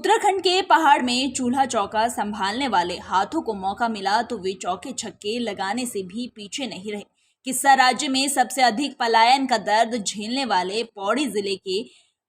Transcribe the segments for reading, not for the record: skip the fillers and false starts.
उत्तराखंड के पहाड़ में चूल्हा चौका संभालने वाले हाथों को मौका मिला तो वे चौके छक्के लगाने से भी पीछे नहीं रहे। किस्सा राज्य में सबसे अधिक पलायन का दर्द झेलने वाले पौड़ी जिले के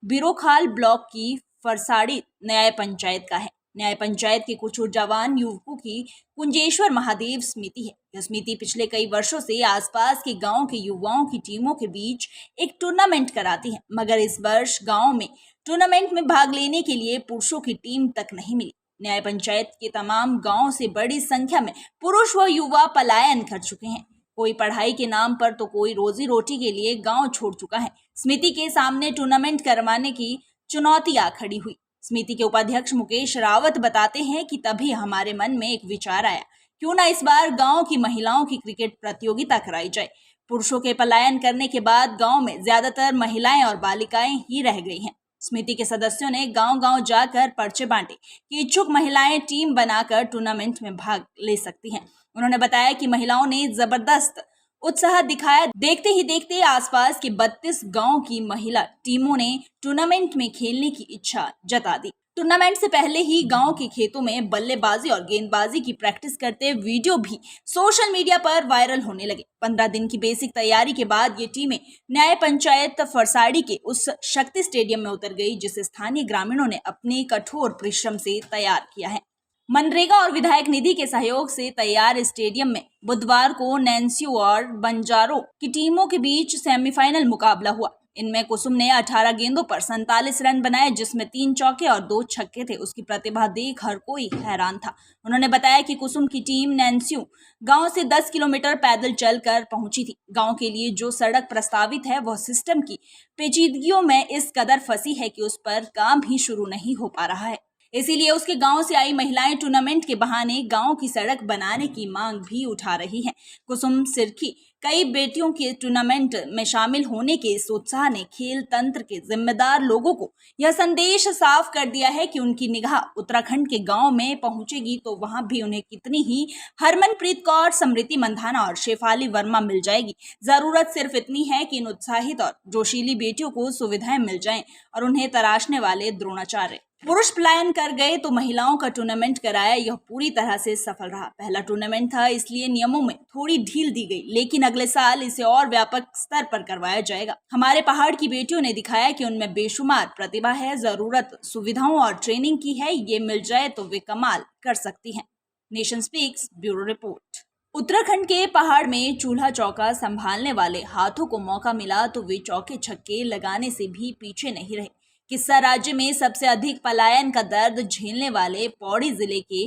बिरोखाल ब्लॉक की फरसाड़ी न्याय पंचायत का है। न्याय पंचायत के कुछ ऊर्जावान युवकों की कुंजेश्वर महादेव समिति है। यह समिति पिछले कई वर्षों से आसपास के गांव के युवाओं की टीमों के बीच एक टूर्नामेंट कराती है, मगर इस वर्ष गांव में टूर्नामेंट में भाग लेने के लिए पुरुषों की टीम तक नहीं मिली। न्याय पंचायत के तमाम गांवों से बड़ी संख्या में पुरुष व युवा पलायन कर चुके हैं। कोई पढ़ाई के नाम पर तो कोई रोजी रोटी के लिए गांव छोड़ चुका है। समिति के सामने टूर्नामेंट करवाने की चुनौती आ खड़ी हुई। समिति के उपाध्यक्ष मुकेश रावत बताते हैं कि तभी हमारे मन में एक विचार आया, क्यों ना इस बार गांव की महिलाओं की क्रिकेट प्रतियोगिता कराई जाए। पुरुषों के पलायन करने के बाद गांव में ज्यादातर महिलाएं और बालिकाएं ही रह गई हैं। समिति के सदस्यों ने गांव-गांव जाकर पर्चे बांटे कि इच्छुक महिलाएं टीम बनाकर टूर्नामेंट में भाग ले सकती हैं। उन्होंने बताया कि महिलाओं ने जबरदस्त उत्साह दिखाया। देखते ही देखते आसपास के 32 गांव की महिला टीमों ने टूर्नामेंट में खेलने की इच्छा जता दी। टूर्नामेंट से पहले ही गांव के खेतों में बल्लेबाजी और गेंदबाजी की प्रैक्टिस करते वीडियो भी सोशल मीडिया पर वायरल होने लगे। 15 दिन की बेसिक तैयारी के बाद ये टीमें न्याय पंचायत फरसाड़ी के उस शक्ति स्टेडियम में उतर गई, जिसे स्थानीय ग्रामीणों ने अपने कठोर परिश्रम से तैयार किया है। मनरेगा और विधायक निधि के सहयोग से तैयार स्टेडियम में बुधवार को नैन्सियो और बंजारों की टीमों के बीच सेमीफाइनल मुकाबला हुआ। इनमें कुसुम ने 18 गेंदों पर 47 रन बनाए, जिसमें 3 चौके और 2 छक्के थे। उसकी प्रतिभा देख हर कोई हैरान था। उन्होंने बताया कि कुसुम की टीम नैन्सियो गांव से 10 किलोमीटर पैदल चलकर पहुंची थी। गांव के लिए जो सड़क प्रस्तावित है वह सिस्टम की पेचीदगियों में इस कदर फंसी है कि उस पर काम ही शुरू नहीं हो पा रहा है। इसीलिए उसके गांव से आई महिलाएं टूर्नामेंट के बहाने गांव की सड़क बनाने की मांग भी उठा रही हैं। कुसुम सिरखी कई बेटियों के टूर्नामेंट में शामिल होने के इस उत्साह ने खेल तंत्र के जिम्मेदार लोगों को यह संदेश साफ कर दिया है कि उनकी निगाह उत्तराखंड के गांव में पहुंचेगी तो वहां भी उन्हें कितनी ही हरमनप्रीत कौर, स्मृति मंधाना और शेफाली वर्मा मिल जाएगी। जरूरत सिर्फ इतनी है कि इन उत्साहित और जोशीली बेटियों को सुविधाएं मिल जाएं और उन्हें तराशने वाले द्रोणाचार्य पुरुष पलायन कर गए तो महिलाओं का टूर्नामेंट कराया। यह पूरी तरह से सफल रहा। पहला टूर्नामेंट था, इसलिए नियमों में थोड़ी ढील दी गई, लेकिन अगले साल इसे और व्यापक स्तर पर करवाया जाएगा। हमारे पहाड़ की बेटियों ने दिखाया कि उनमें बेशुमार प्रतिभा है। जरूरत सुविधाओं और ट्रेनिंग की है। ये मिल जाए तो वे कमाल कर सकती हैं। Nation speaks bureau report. Uttarakhand के पहाड़ में चूल्हा चौका संभालने वाले हाथों को मौका मिला तो वे चौके छक्के लगाने से भी पीछे नहीं रहे। किस्सा राज्य में सबसे अधिक पलायन का दर्द झेलने वाले पौड़ी जिले के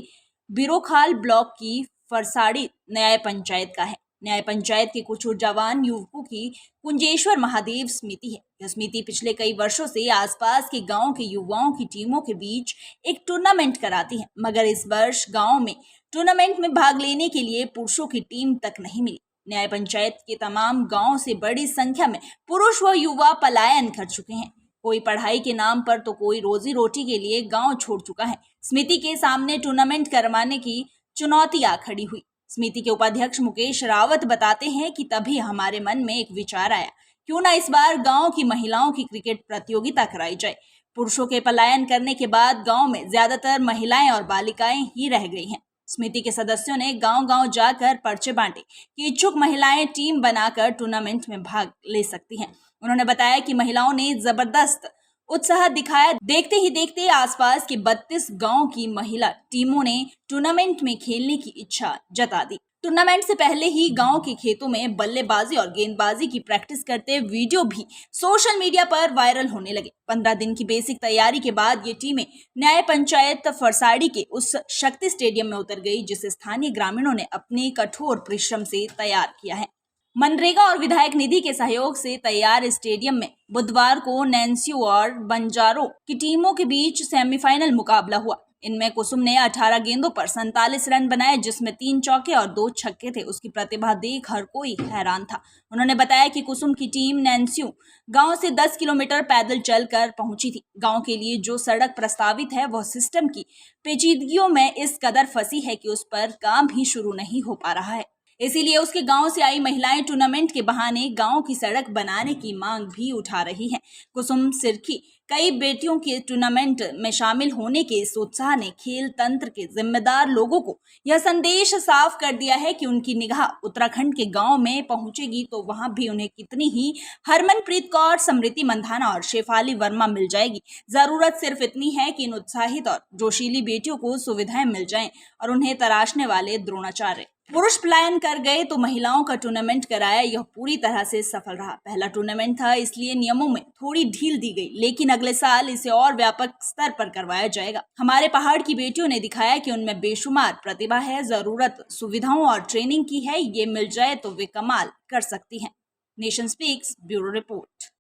बिरोखाल ब्लॉक की फरसाड़ी न्याय पंचायत का है। न्याय पंचायत के कुछ ऊर्जावान युवकों की कुंजेश्वर महादेव समिति है। यह समिति पिछले कई वर्षों से आसपास के गांव के युवाओं की टीमों के बीच एक टूर्नामेंट कराती है, मगर इस वर्ष गांव में टूर्नामेंट में भाग लेने के लिए पुरुषों की टीम तक नहीं मिली। न्याय पंचायत के तमाम गांवों से बड़ी संख्या में पुरुष व युवा पलायन कर चुके हैं। कोई पढ़ाई के नाम पर तो कोई रोजी रोटी के लिए गांव छोड़ चुका है। समिति के सामने टूर्नामेंट करवाने की चुनौती आ खड़ी हुई। समिति के उपाध्यक्ष मुकेश रावत बताते हैं कि तभी हमारे मन में एक विचार आया, क्यों ना इस बार गांव की महिलाओं की क्रिकेट प्रतियोगिता कराई जाए। पुरुषों के पलायन करने के बाद गांव में ज्यादातर महिलाएं और बालिकाएं ही रह गई हैं। समिति के सदस्यों ने गांव-गांव जाकर पर्चे बांटे कि इच्छुक महिलाएं टीम बनाकर टूर्नामेंट में भाग ले सकती हैं। उन्होंने बताया कि महिलाओं ने जबरदस्त उत्साह दिखाया। देखते ही देखते आसपास के 32 गांव की महिला टीमों ने टूर्नामेंट में खेलने की इच्छा जता दी। टूर्नामेंट से पहले ही गांव के खेतों में बल्लेबाजी और गेंदबाजी की प्रैक्टिस करते वीडियो भी सोशल मीडिया पर वायरल होने लगे। 15 दिन की बेसिक तैयारी के बाद ये टीमें न्याय पंचायत फरसाड़ी के उस शक्ति स्टेडियम में उतर गई, जिसे स्थानीय ग्रामीणों ने अपने कठोर परिश्रम से तैयार किया है। मनरेगा और विधायक निधि के सहयोग से तैयार स्टेडियम में बुधवार को नैन्सियो और बंजारों की टीमों के बीच सेमीफाइनल मुकाबला हुआ। इनमें कुसुम ने 18 गेंदों पर 47 रन बनाए, जिसमें 3 चौके और 2 छक्के थे। उसकी प्रतिभा देख हर कोई हैरान था। उन्होंने बताया कि कुसुम की टीम नैन्सियो गांव से 10 किलोमीटर पैदल चलकर पहुंची थी। गांव के लिए जो सड़क प्रस्तावित है वह सिस्टम की पेचीदगियों में इस कदर फंसी है कि उस पर काम ही शुरू नहीं हो पा रहा है। इसीलिए उसके गांव से आई महिलाएं टूर्नामेंट के बहाने गांव की सड़क बनाने की मांग भी उठा रही हैं। कुसुम सिरखी कई बेटियों के टूर्नामेंट में शामिल होने के इस उत्साह ने खेल तंत्र के जिम्मेदार लोगों को यह संदेश साफ कर दिया है कि उनकी निगाह उत्तराखंड के गांव में पहुंचेगी तो वहां भी उन्हें कितनी ही हरमनप्रीत कौर, स्मृति मंधाना और शेफाली वर्मा मिल जाएगी। जरूरत सिर्फ इतनी है कि इन उत्साहित और जोशीली बेटियों को सुविधाएं मिल जाएं और उन्हें तराशने वाले द्रोणाचार्य पुरुष पलायन कर गए तो महिलाओं का टूर्नामेंट कराया, यह पूरी तरह से सफल रहा। पहला टूर्नामेंट था, इसलिए नियमों में थोड़ी ढील दी गई, लेकिन अगले साल इसे और व्यापक स्तर पर करवाया जाएगा। हमारे पहाड़ की बेटियों ने दिखाया कि उनमें बेशुमार प्रतिभा है, जरूरत सुविधाओं और ट्रेनिंग की है। ये मिल जाए तो वे कमाल कर सकती हैं। Nation speaks bureau report.